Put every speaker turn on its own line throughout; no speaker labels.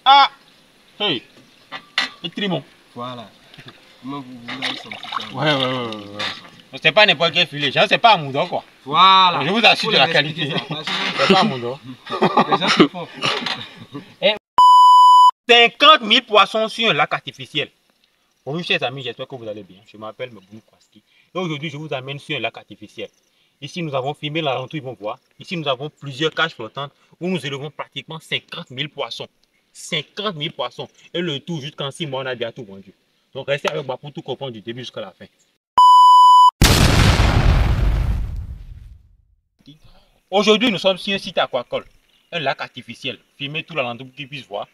Ah! Hey! Et trimon.
Voilà. Comment vous avez senti ça?
Ouais. C'est pas n'importe quel filet. C'est pas un moudon quoi.
Voilà.
Je vous assure de la qualité. C'est pas un moudon.
Les gens se font.
50 000 poissons sur un lac artificiel. Bonjour chers amis, j'espère que vous allez bien. Je m'appelle Mbounou Kwaski. Et aujourd'hui, je vous amène sur un lac artificiel. Ici, nous avons filmé l'alentour, ils vont voir. Ici, nous avons plusieurs cages flottantes où nous élevons pratiquement 50 000 poissons. 50 000 poissons. Et le tout, jusqu'en 6 mois, on a déjà tout vendu. Donc, restez avec moi pour tout comprendre du début jusqu'à la fin. Aujourd'hui, nous sommes sur un site aquacole, un lac artificiel. Filmé tout l'alentour pour qu'ils puissent voir.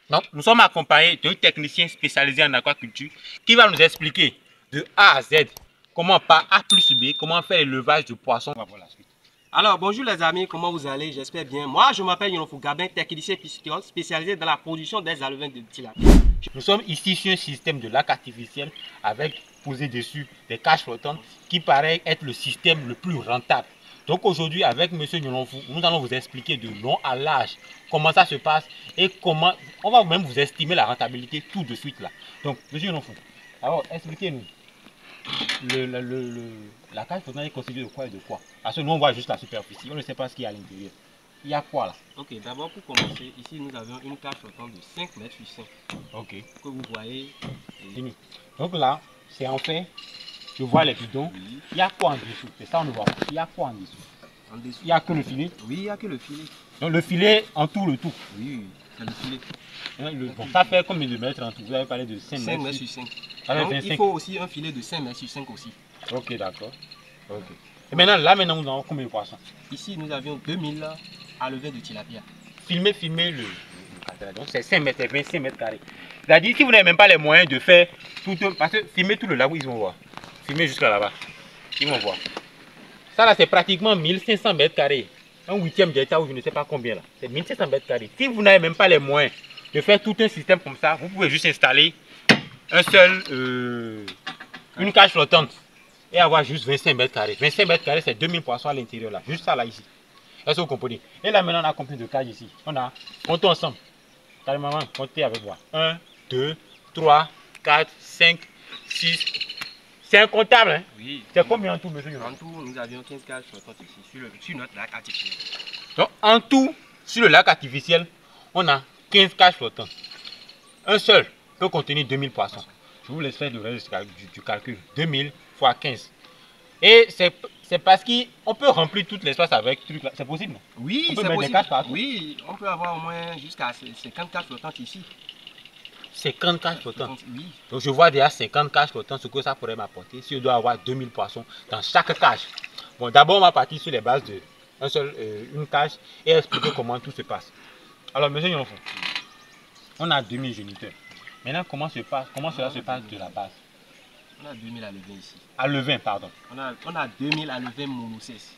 Donc, nous sommes accompagnés d'un technicien spécialisé en aquaculture qui va nous expliquer de A à Z comment par A plus B, comment faire l'élevage de poissons. On va voir la suite.
Alors, bonjour les amis, comment vous allez? J'espère bien. Moi, je m'appelle Yonofou Gabin, technicien piscicole spécialisé dans la production des alevins de tilapia.
Nous sommes ici sur un système de lac artificiel avec posé dessus des cages flottantes qui paraît être le système le plus rentable. Donc aujourd'hui, avec M. Yonofou, nous allons vous expliquer de long à large comment ça se passe et comment on va même vous estimer la rentabilité tout de suite là. Donc, M. Yonofou, alors expliquez-nous. La cage flottante est constituée de quoi et de quoi? Parce que nous on voit juste la superficie, on ne sait pas ce qu'il y a à l'intérieur. Il y a quoi là?
Ok, d'abord pour commencer, ici nous avons une cage flottante de 5 mètres sur 5.
Ok.
Que vous voyez.
Fini. Donc là, c'est en fait, je vois les bidons.
Oui.
Il y a quoi en dessous? C'est ça on ne voit pas. Il y a quoi en dessous?
En dessous.
Il n'y a que le filet?
Oui, il n'y a que le filet.
Donc le filet en tout le tout?
Oui, c'est le filet.
Bon, ça fait combien de mètres en tout? Vous avez parlé de 5
5
mètres
mètres sur 5.
Ça fait
Donc,
25.
il faut aussi un filet de 5 mètres sur 5 aussi.
Ok, d'accord. Ok. Et maintenant, là maintenant, nous avons combien de poissons?
Ici, nous avions 2000 alevins de tilapia.
Filmez le cadre. Donc c'est 5 mètres, 25 mètres carrés. C'est-à-dire si vous n'avez même pas les moyens de faire tout un... Parce que filmez tout le lac où ils vont voir. Filmez jusqu'à là-bas. Ils vont voir. Ça là c'est pratiquement 1500 mètres carrés. Un huitième d'hectare ou je ne sais pas combien là. C'est 1500 mètres carrés. Si vous n'avez même pas les moyens de faire tout un système comme ça, vous pouvez juste installer un seul... une cage flottante. Et avoir juste 25 mètres carrés. 25 mètres carrés c'est 2000 poissons à l'intérieur là. Juste ça là ici. Est-ce que vous comprenez? Et là maintenant on a combien de cages ici? On a, comptons ensemble. Carrément, comptez avec moi. 1, 2, 3, 4, 5, 6. C'est incontable, hein?
Oui.
C'est combien en tout, monsieur?
En tout, nous avions 15 cages flottantes ici, sur notre lac artificiel.
Donc, en tout, sur le lac artificiel, on a 15 cages flottantes. Un seul peut contenir 2000 poissons. Je vous laisse faire le reste du calcul. 2000 fois 15. Et c'est parce qu'on peut remplir tout l'espace avec truc là. C'est possible?
Oui,
on peut
c'est
mettre
possible.
des cages partout.
Oui, on peut avoir au moins jusqu'à 50 cages flottantes ici.
50 cages flottantes.
Oui.
Donc je vois déjà 50 cages flottantes, ce que ça pourrait m'apporter si je dois avoir 2000 poissons dans chaque cage. Bon, d'abord on va partir sur les bases de une cage et expliquer comment tout se passe. Alors monsieur Yonofou, on a 2000 géniteurs. Maintenant comment cela se passe de la base?
On a 2000 alevins ici.
Alevins, pardon.
On a 2000 alevins monocèses.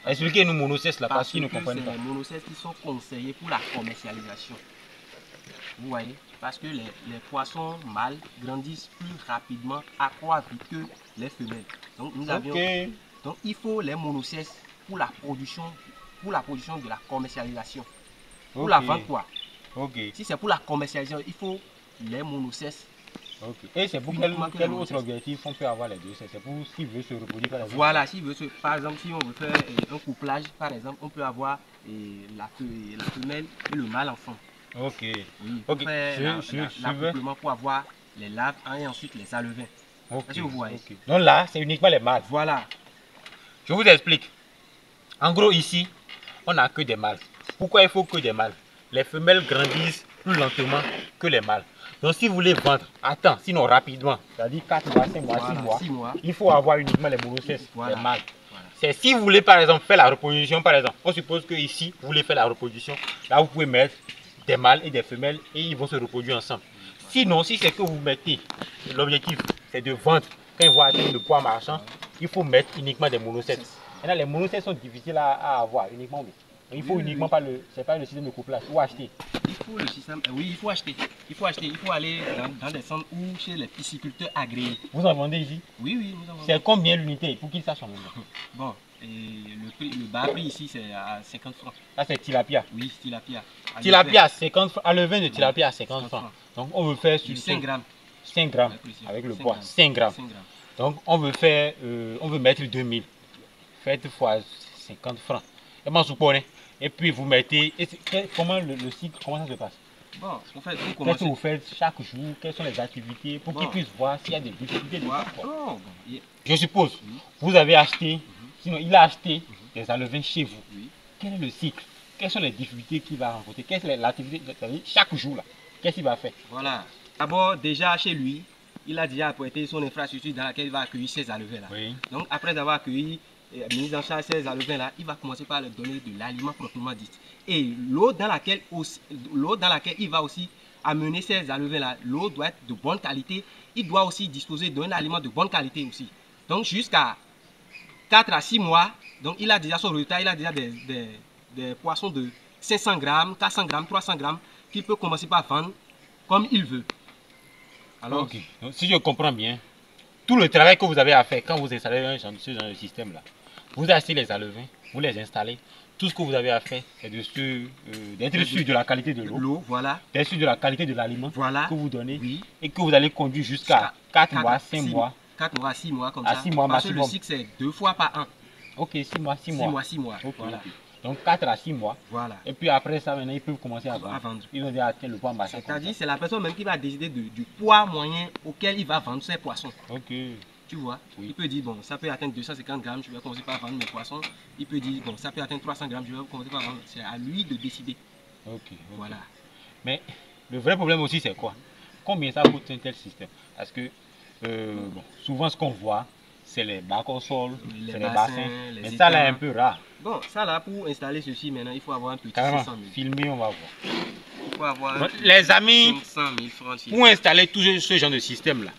Expliquez-nous monocèses là parce qu'ils ne comprennent pas.
C'est les monocèses qui sont conseillés pour la commercialisation. Vous voyez? Parce que les poissons mâles grandissent plus rapidement à croître vite que les femelles. Donc nous avions. Donc il faut les monocèses pour la production de la commercialisation. Pour la vente quoi. Si c'est pour la commercialisation, il faut les monocèses.
Et c'est pour quel autre objectif on peut avoir les deux? C'est pour s'il veut se reproduire par exemple.
Voilà, par exemple, si on veut faire un couplage, par exemple, on peut avoir la femelle et le mâle enfant.
Ok.
Oui, pour faire l'accouplement pour avoir les larves et ensuite les alevins. Est-ce que vous voyez?
Donc là, c'est uniquement les mâles.
Voilà.
Je vous explique. En gros, ici, on n'a que des mâles. Pourquoi il faut que des mâles? Les femelles grandissent plus lentement que les mâles. Donc si vous voulez vendre, sinon rapidement, c'est-à-dire 4 mois, 5 mois, voilà, 6 mois, il faut avoir uniquement les monocèses, les mâles. Voilà. C'est si vous voulez par exemple faire la reproduction, par exemple, on suppose que ici, vous voulez faire la reproduction, là vous pouvez mettre des mâles et des femelles et ils vont se reproduire ensemble. Sinon, si c'est que vous mettez, l'objectif c'est de vendre, quand ils vont atteindre le poids marchand, il faut mettre uniquement des monocètes. Maintenant les monocètes sont difficiles à avoir uniquement. Il faut uniquement pas le système de couplage, ou acheter.
Pour le système, oui, il faut acheter. Il faut acheter. Il faut aller dans des centres ou chez les pisciculteurs agréés.
Vous en vendez ici?
Oui, oui, nous en vendons.
C'est combien l'unité pour qu'ils sachent en même temps?
Bon, et le bas prix ici, c'est à 50 francs.
Ça, c'est tilapia.
Oui, tilapia.
Tilapia à 50 francs. À levain de tilapia à 50 francs. Donc, on veut faire sur
5 grammes.
5 grammes avec le poids. 5 grammes. Donc, on veut faire, on veut mettre 2000. Faites fois 50 francs. Et puis, vous mettez. Comment le cycle, comment ça se passe?
Bon, en fait,
qu'est-ce que vous faites chaque jour? Quelles sont les activités pour qu'ils puissent voir s'il y a des difficultés de transport? Je suppose, vous avez acheté, sinon il a acheté des alevins chez vous.
Oui.
Quel est le cycle? Quelles sont les difficultés qu'il va rencontrer? Quelle est l'activité chaque jour là? Qu'est-ce qu'il va faire?
Voilà. D'abord, déjà chez lui, il a déjà apprêté son infrastructure dans laquelle il va accueillir ces alevins là. Oui. Donc, après avoir accueilli et mis en charge ces alevins là, il va commencer par leur donner de l'aliment proprement dit. Et l'eau dans laquelle il va aussi amener ces alevins là, l'eau doit être de bonne qualité. Il doit aussi disposer d'un aliment de bonne qualité aussi. Donc jusqu'à 4 à 6 mois, donc il a déjà son retard, il a déjà des poissons de 500 grammes, 400 grammes, 300 grammes qu'il peut commencer par vendre comme il veut. Alors,
okay. Donc, si je comprends bien, tout le travail que vous avez à faire quand vous installez ce genre de système là, vous achetez les alevins, vous les installez. Tout ce que vous avez à faire, c'est d'être sûr de la qualité de l'eau,
voilà.
D'être sûr de la qualité de l'aliment
voilà.
que vous donnez,
oui.
Et que vous allez conduire jusqu'à 4 mois, 5 mois.
4 mois, 6 mois comme
à
ça.
6 mois
parce
maximum.
que le cycle c'est 2 fois par an.
Ok, 6 mois.
6 mois.
Okay,
voilà.
okay. Donc 4 à 6 mois.
Voilà.
Et puis après ça, maintenant, ils peuvent commencer à vendre. Ils ont déjà atteint le poids massif.
C'est-à-dire, c'est la personne même qui va décider du poids moyen auquel il va vendre ses poissons.
Ok.
Tu vois, oui. Il peut dire, bon, ça peut atteindre 250 grammes, je vais commencer par vendre mes poissons. Il peut dire, bon, ça peut atteindre 300 grammes, je vais commencer par vendre. C'est à lui de décider.
Ok.
Voilà.
Mais le vrai problème aussi, c'est quoi? Combien ça coûte un tel système? Parce que bon, souvent, ce qu'on voit, c'est les bacs au sol, c'est les bassins. Mais ça, là, est un peu rare.
Bon, ça, là, pour installer ceci, maintenant, il faut avoir un petit 500 000.
Filmer, on va voir.
Il faut avoir
les amis,
500 000 francs.
Pour installer tout ce genre de système-là,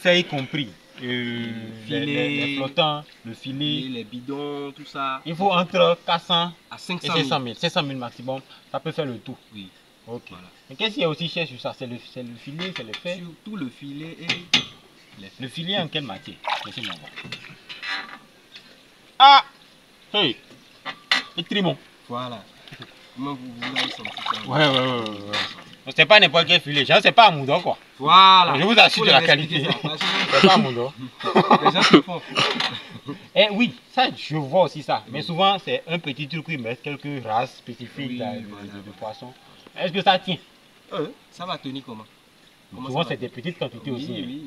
c'est y compris. Les flottants, le filet,
les bidons, tout ça.
Il faut entre 400
à 500
et 500 000. 500 000 maximum, ça peut faire le tout.
Oui.
Ok. Voilà. Mais qu'est-ce qu'il y a aussi cher sur ça? C'est le filet, c'est le fer?
Surtout le filet et
le filet en quelle matière? Laissez-moi voir. Ah! Hey! Et trimon.
Voilà. Comment vous l'avez senti ça?
Ouais. C'est pas n'importe quel filet, c'est pas un moudon quoi.
Voilà.
Je vous assure de la qualité. C'est pas un moudon.
Les gens se font.
Eh oui, ça je vois aussi ça. Mais souvent c'est un petit truc où ils mettent quelques races spécifiques de poissons. Est-ce que ça tient?
Ça va tenir comment?
Souvent c'est des petites quantités aussi.
Oui.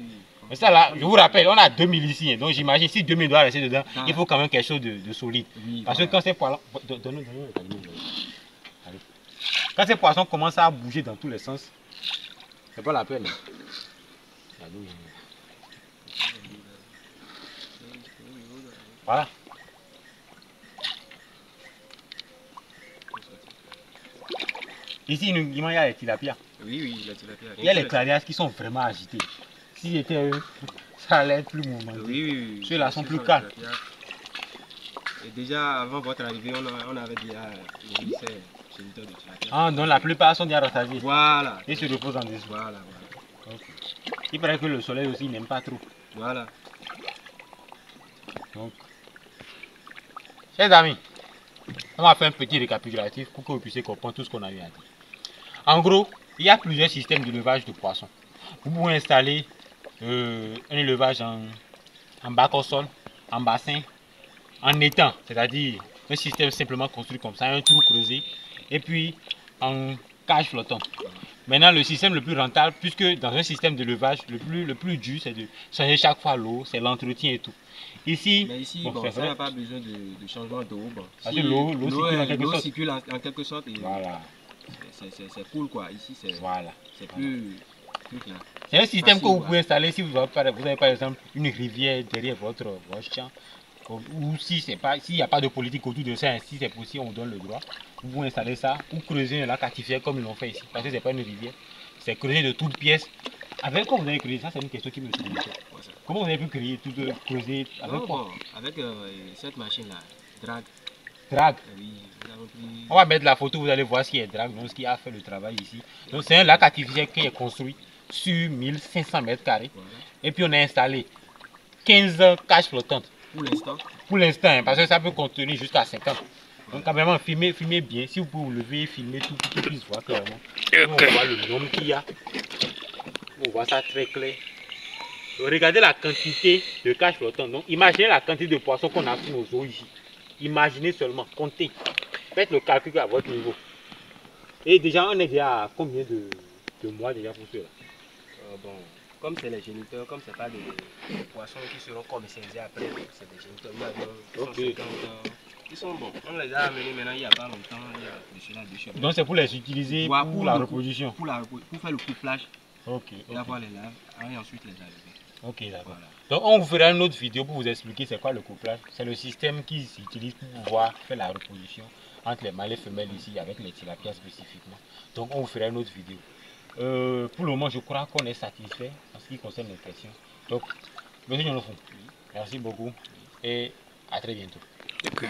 Mais ça là, je vous rappelle, on a 2000 ici. Donc j'imagine si 2000 doit rester dedans, il faut quand même quelque chose de solide.
Oui,
parce que quand ces poissons... Quand ces poissons commencent à bouger dans tous les sens, c'est pas la peine. Voilà. Ici, il y a les tilapias.
Oui, les tilapias.
Il y a les clarias qui sont vraiment agités. Si c'était eux, ça allait être plus mouvementé.
Oui.
Ceux-là sont plus calmes.
Et déjà, avant votre arrivée, on avait déjà mis ces géniteurs de tilapia.
Ah, donc la plupart sont déjà rassasiés.
Voilà.
Et se reposent en dessous.
Voilà.
Okay. Il paraît que le soleil aussi n'aime pas trop.
Voilà.
Donc, chers amis, on va faire un petit récapitulatif pour que vous puissiez comprendre tout ce qu'on a eu à dire. En gros, il y a plusieurs systèmes d'élevage de poissons. Vous pouvez installer un élevage en bac au sol, en bassin, en étang, c'est-à-dire un système simplement construit comme ça, un trou creusé, et puis en cage flottante. Maintenant, le système le plus rentable, puisque dans un système d'élevage, le plus dur, c'est de changer chaque fois l'eau, c'est l'entretien et tout. Ici,
ça n'a pas besoin de changement d'eau.
Parce que l'eau
circule en quelque sorte. Et
voilà.
C'est cool quoi. Ici, c'est plus clair.
C'est un système que vous pouvez installer si vous avez par exemple une rivière derrière votre champ. Ou s'il n'y a pas de politique autour de ça, si c'est possible, on donne le droit. Vous pouvez installer ça ou creuser un lac artificiel comme ils l'ont fait ici. Parce que ce n'est pas une rivière, c'est creuser de toutes pièces. Avec quoi vous avez créé ça? C'est une question qui me souvient. Comment vous avez pu créer tout creuser avec quoi?
Avec cette machine là, drag.
Drague.
Oui, nous avons pris...
On va mettre la photo, vous allez voir ce qui est drague, donc ce qui a fait le travail ici. Donc c'est un lac artificiel qui est construit sur 1500 mètres carrés.
Voilà.
Et puis on a installé 15 cages flottantes.
Pour l'instant.
Pour l'instant, hein, parce que ça peut contenir jusqu'à 50. Donc quand même, filmez bien. Si vous pouvez vous lever, filmer tout pour qu'ils puissent voir clairement. On voit le nombre qu'il y a. On voit ça très clair. Donc, regardez la quantité de cages flottantes. Donc imaginez la quantité de poissons qu'on a sur nos eaux ici. Imaginez seulement, comptez. Faites le calcul à votre niveau. Et déjà, on est déjà à combien de mois déjà pour cela?
Bon, comme c'est les géniteurs, comme c'est pas des poissons qui seront commercialisés après, c'est des géniteurs. Nous avions 150 qui sont bons. On les a amenés maintenant il n'y a pas longtemps, il y a de cela 2 chevaux.
Donc c'est pour les utiliser pour la reproduction.
Pour faire le couplage.
Ok.
Et avoir les larves et ensuite les arriver.
Ok, d'accord.
Voilà.
Donc on vous fera une autre vidéo pour vous expliquer c'est quoi le couplage. C'est le système qui s'utilise pour pouvoir faire la reproduction entre les mâles et femelles ici avec les tilapias spécifiquement. Donc on vous fera une autre vidéo. Pour le moment, je crois qu'on est satisfait en ce qui concerne les questions. Donc, monsieur Nyonofu, merci beaucoup et à très bientôt.
Okay.